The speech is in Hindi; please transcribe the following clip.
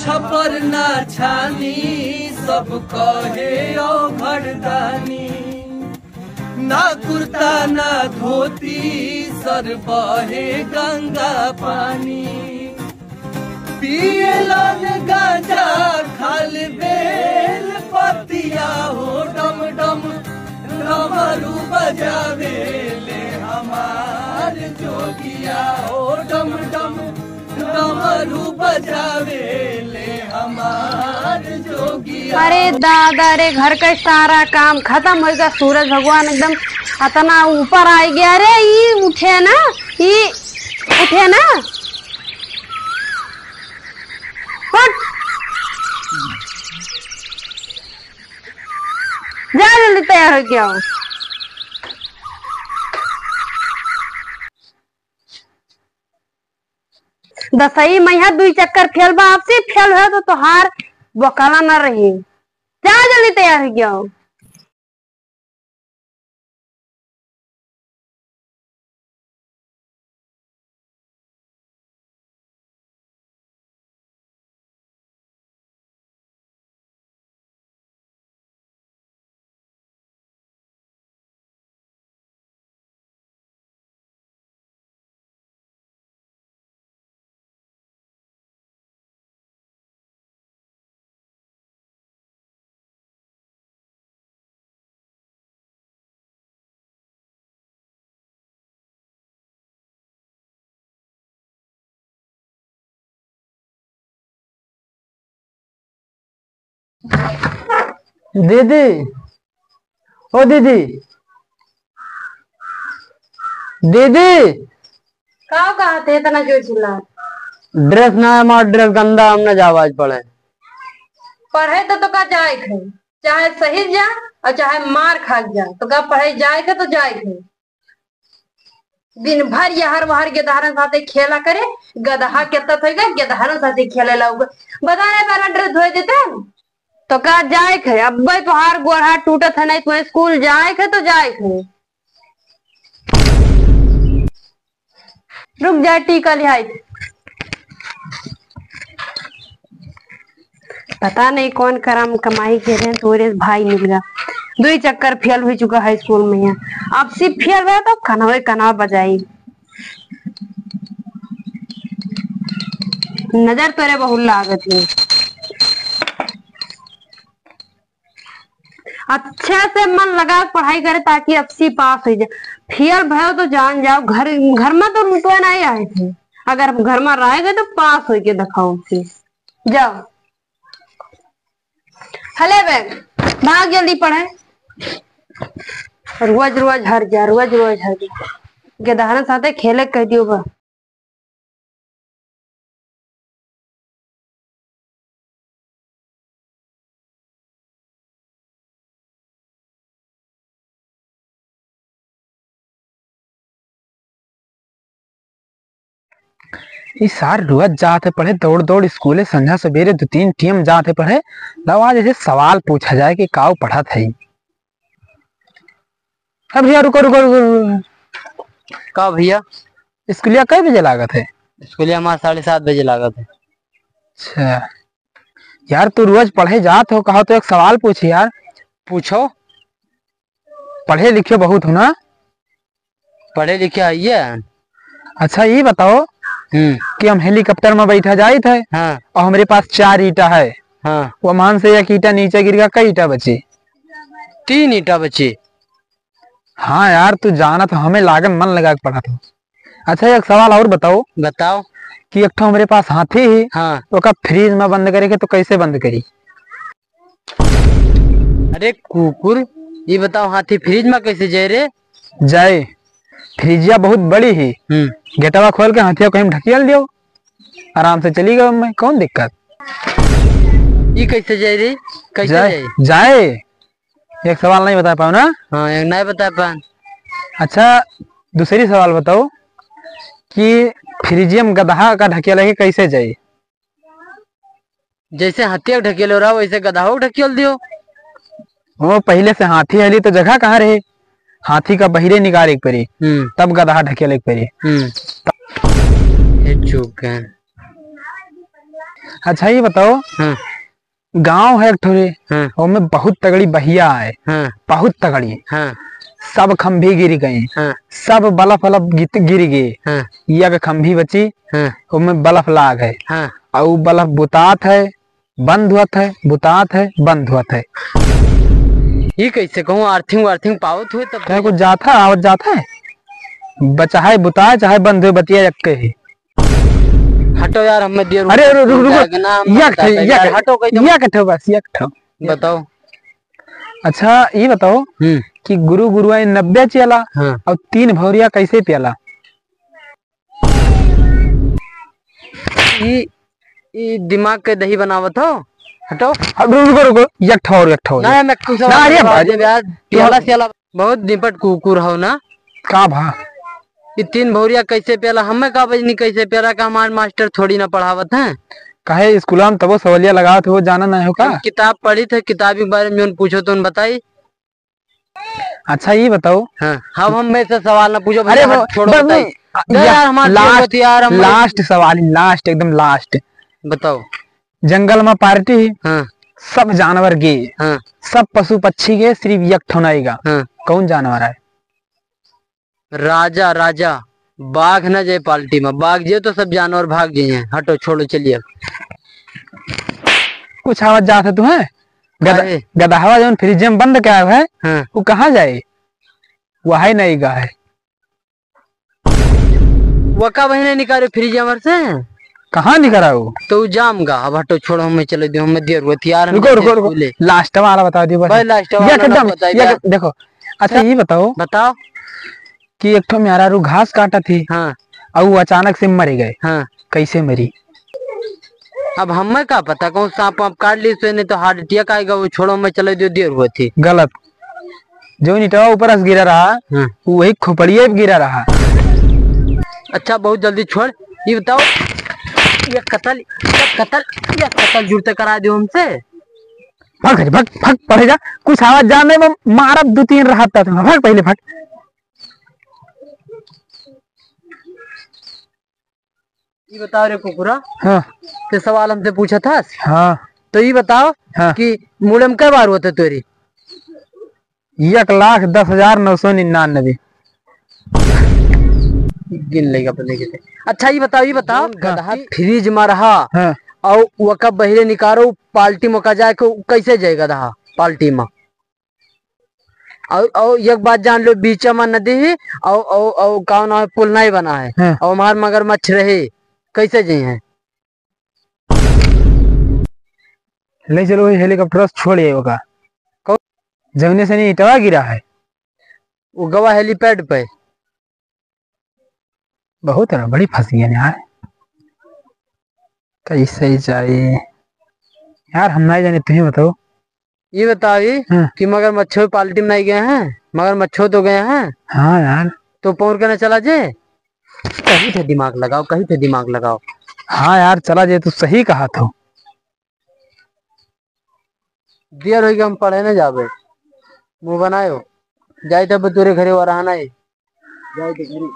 छपर ना छानी सब कहे ओ घरदानी, ना कुर्ता ना धोती सर बहे गंगा पानी, पियलन गांजा खाल बेल पतिया हो डम डम डमरू बजावे ले हमार जोगिया हो डम डम डमरू बजावे ले हमार जोगिया। अरे दादा रे घर का सारा काम खत्म हो गया, सूरज भगवान एकदम इतना ऊपर आ गया। अरे ये उठे ना, ये उठे ना, जा जल्दी तैयार हो गया। दसई मैया दुई चक्कर फेल बा, आपसे फेल है तो तोहार बकाला न रही। जा जल्दी तैयार हो गया। दीदी, ओ दीदी, दीदी कहा थे इतना जोर चिल्ला? ड्रेस ना हमारा ड्रेस गंदा, हमने आवाज पड़े पढ़े तो का जाए थे, चाहे सही जा और चाहे मार खा जा, तो का पढ़े जाए थे तो जाए थे। दिन भर यहर वहर गेदहारन साथे खेला करे, गदहा केता थेगा गेदहारन साथे खेले लाऊगा। बता रहे पहला ड्रेस धोए देते तो का जाए थे। अब भाई तुहार गोड़ टूटत है नहीं, तुम्हें स्कूल जाए थे तो जाए थे। रुक जाए टीका लिहाई। पता नहीं कौन करम कमाई के रहे तोरे भाई मिल गया। दो चक्कर फेल हो चुका है स्कूल में यहाँ, अब सिर्फ फेल हुआ तो कनवे कना बजाई। नजर तोरे बहुत लागत है। अच्छे से मन लगा पढ़ाई करे ताकि अपसी पास हो जाए। फेल भयो तो जान जाओ, घर घर में तो नहीं आए थे, अगर घर में रह गए तो पास हो के दिखाओ। जाओ हले बैग भाग जल्दी पढ़े। रोज रोज हर जा, रोज रोज हर जा, गेदहारन साथे खेले कह दियो बा। इस सार रोज जाते पढ़े, दौड़ दौड़ स्कूले, संध्या सवेरे 2-3 टीम जाते पढ़े। लो आज ऐसे सवाल पूछा जाए कि काव पढ़ा था। अब भैया रुको रुको रुको, का भैया स्कूलिया कई बजे लागत है? स्कूलिया हमारा 7:30 बजे लागत है। अच्छा यार, तू रोज पढ़े जात हो, कहो तो एक सवाल पूछ यार। पूछो, पढ़े लिखे बहुत हो ना? पढ़े लिखे आइए। अच्छा ये बताओ कि हम हेलीकॉप्टर में बैठा जाए थे, हाँ। और हमारे पास 4 ईटा है, हाँ। वो मान से एक ईटा नीचे गिर गया, कई ईटा बची? 3 ईटा बची। हाँ यार, तू जाना तो हमें लागन मन लगा के पढ़ा था। अच्छा एक सवाल और बताओ। बताओ। कि एक हमारे पास हाथी ही, हाँ। तो का फ्रीज में बंद करेंगे तो कैसे बंद करी? अरे कुकुर, ये बताओ हाथी फ्रिज में कैसे जाए रे? जाए, फ्रिजिया बहुत बड़ी ही, गेटवा खोल के हाथिया कहीं ढकियल दियो, आराम से चली गई, मैं कौन दिक्कत। ये कैसे जाए रे? कैसे जाए? जाए एक सवाल नहीं बता पाओ ना? हाँ, एक नहीं बता पा। अच्छा दूसरी सवाल बताओ कि फ्रिजियम गधा का ढकियल है कैसे जाए? जैसे हाथी ढकेल रहा वैसे गधा ढकेल दियो। वो पहले से हाथी हली तो जगह कहाँ रहे, हाथी का बहिरे निकाले पड़ी, तब गधा ढकेले पड़ी। अच्छा ये बताओ, हाँ गांव है एक ठोरे, हाँ और में बहुत तगड़ी बहिया है, हाँ बहुत तगड़ी। हाँ सब खंभे गिर गए, हाँ सब बल्ब वल्ब गिर गए। हाँ एक खंभी बची, हाँ उसमें बल्ब लाग है, हाँ। और वो बल्ब बुतात है, बंद हुआ है, बुतात है, बंद हुआ है। ये कैसे कहूँ, अर्थिंग वार्थिंग पावत हुए तब क्या कुछ जाता है, आवत जाता है, चाहे बुताए चाहे बंद हुए, बतिया एक ही। हटो यार, हमें देर अरे रुको जाएगा ना, हम रुको, बताते हैं यार, हटो कहीं तो। एक ठो बस, एक ठो। बताओ। अच्छा ये बताओ कि गुरु गुरुआई 90 चला, हाँ और 3 भौरिया कैसे पियला? ये दिमाग के दही बनावत हो। हटो। रुको रुको, एक ठो और, एक ठो और। ना मैं कुछ ना, अरे जवाब भाई, दे यार, पियाला सियाला बहुत निपट कुकुर हो ना। का भा ये 3 भौरिया कैसे पियाला, हमें का बजनी कैसे पियाला, का हमारे मास्टर थोड़ी ना पढ़ावत है। काहे स्कूल में तबो सवालिया लगावत हो, जाना नहीं हो का? हम किताब पढ़ी थे, किताब के बारे में पूछो तो बताई। अच्छा ये बताओ, हाँ अब हम में से सवाल ना पूछो, अरे भैया, छोड़ो बताई। यार हमारे लास्ट यार हम लास्ट सवाल, लास्ट एकदम लास्ट। बताओ। जंगल में पार्टी, हाँ सब जानवर गे, हाँ सब पशु पक्षी के, सिर्फ एक ठो आएगा। हाँ। कौन जानवर है? राजा राजा। बाघ न जाए पाल्टी में, बाघ जे तो सब जानवर भाग गए हैं। हटो छोड़ो चलिए। कुछ आवाज जात है तुम्हें? काहे? गदहवा जो फ्रिज में बंद क्या है, हाँ वो कहाँ जाए? वही नहीं गा है। वका बहने निकाले फ्रिज हमर से, कहाँ निकला वो? तो जाम गा। अब हटो छोड़ो, हमें चले दो, हमें देर हुई थी यार। रुको रुको रुको, लास्ट वाला बता दियो बस। भाई लास्ट ये वाला एकदम, बताइए ये यार। देखो। अच्छा ये बताओ बताओ। कि एक ठो मेहरारू घास काटा थी, हाँ और वो अचानक से मर गए। हाँ। कैसे मरी? अब हमें का पता, कौन सांप वाप काट ली से, नहीं तो हार्ट अटैक आएगा। वो छोड़ो, मैं चले दो, देर हुई थी। गलत। जो नीटवा ऊपर से गिरा रहा, हाँ। वही खोपड़िए पे गिरा रहा। अच्छा बहुत जल्दी छोड़, ये बताओ, ये कतल जुड़ते करा दो हमसे। भाग भाग भाग, पढ़े जा। कुछ आवाज जाने में मारब 2-3 रहता था। भाग पहले भाग। ये बताओ रे कुकुरा, हाँ ते सवाल हमसे पूछा था। हाँ तो ये बताओ हाँ। कि मुड़े में कई बार होते तेरी? 1,10,999। गिन लेगा अपने के। अच्छा ये बताओ गधा फ्रिज में रहा, हाँ। और वो कब बहिरे निकालो पाल्टी में का जाए को कैसे जाए गधा पाल्टी में? और एक बात जान लो, बीच में नदी है, और कौन है पुल नहीं बना है, हाँ। और हमार मगरमच्छ रहे, कैसे जाए हैं? ले चलो हेलीकॉप्टर से छोड़िए होगा। जमीन से नहीं इटवा गिरा है, वो गवा हेलीपैड पे। बहुत है ना, बड़ी फंसी है यार। कैसे जाए यार, हम नहीं जाने, तुम्हें बताओ। ये बताइए हाँ। कि मगरमच्छों पाल्टी में नहीं गए हैं? मगरमच्छों तो गए हैं, हाँ यार। तो पौर के ना चला जे। कहीं थे दिमाग लगाओ, कहीं थे दिमाग लगाओ। हाँ यार चला जाए, तू सही कहा था। देर हो गया, हम पढ़े ना जावे। मुंह बनायो, जाए तब तोरे घरे वर आना है, जाए तो घरे।